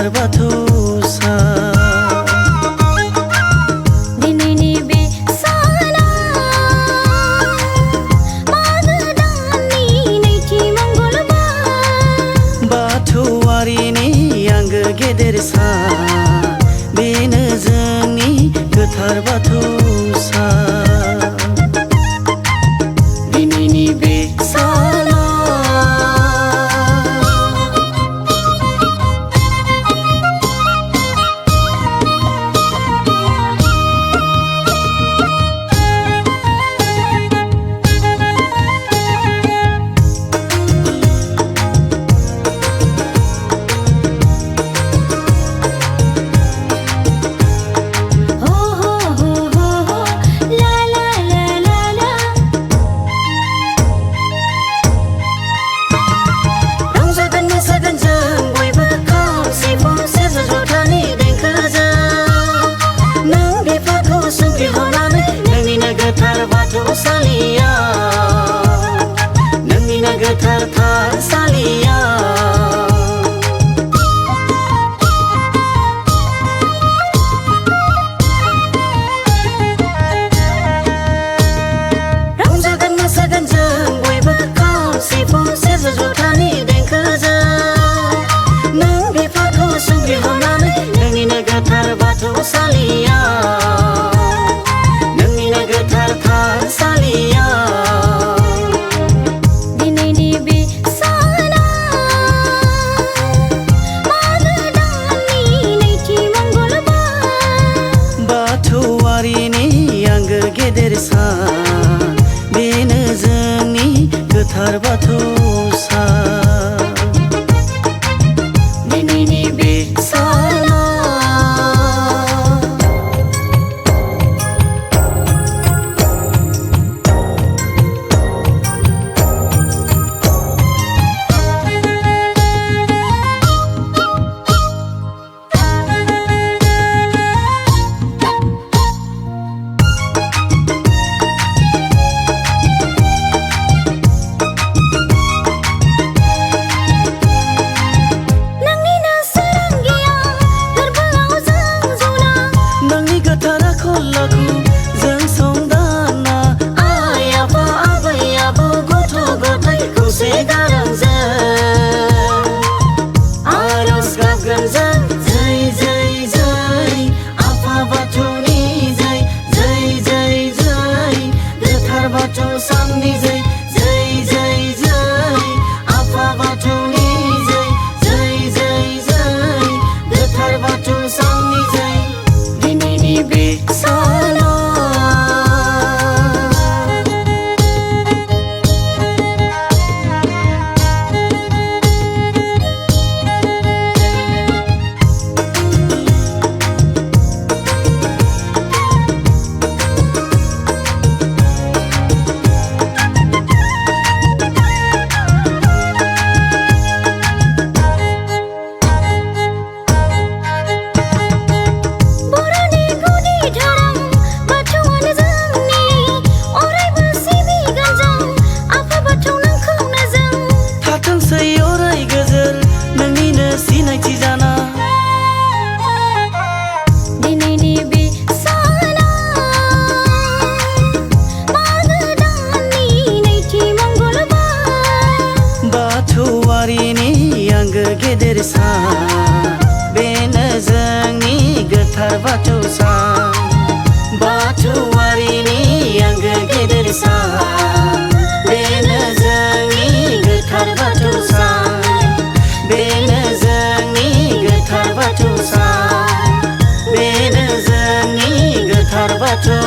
गोथार बाथौ सान दिनैनि बे साना मागो दाननि नैथि मंगलबार बाथौआरिनि आंगो गेदेर सान बेनो जोंनि गोथार बाथौ सान दिनैनि बे साना नोंनिनो गोथार थानसालिया रंजागोन मोसागोन जों बयबो खाम सिफुं सेरजा जथानि देंखोजों नों बेफोरखौ संग्रिहरनानै नोंनिनो गोथार बाथौसालिया नोंनिनो गोथार थानसालिया दिनैनि बे साना मागो दाननि नैथि मंगलबार बाथौआरिनि आंगो गेदेर सान बेनो जोंनि गोथार बाथौ सान दिनैनि बे साना जों संदाना आइ आफा आबै आबौ गथ' गथाय खौसे गारांजों आरज गाबगोन जों जै जै जै आफा बाथौनि जै जै जै जै गोथार बाथौ साननि जै जै जै जै आफा बाथौनि जै जै जै जै गोथार बाथौ साननि जै दिनैनि बे साना सिनायथि जाना दिनैनि बे साना मागो दाननि नैथि मंगलबार बाथौआरिनि आंगो गेदेर सान बेनो जोंनि गोथार बाथौ सान बाथौआरिनि आंगो गेदेर सान बेनो जोंनि गोथार बाथौ सान बेनो जोंनि गोथार बाथौ सान बेनो जोंनि गोथार बाथौ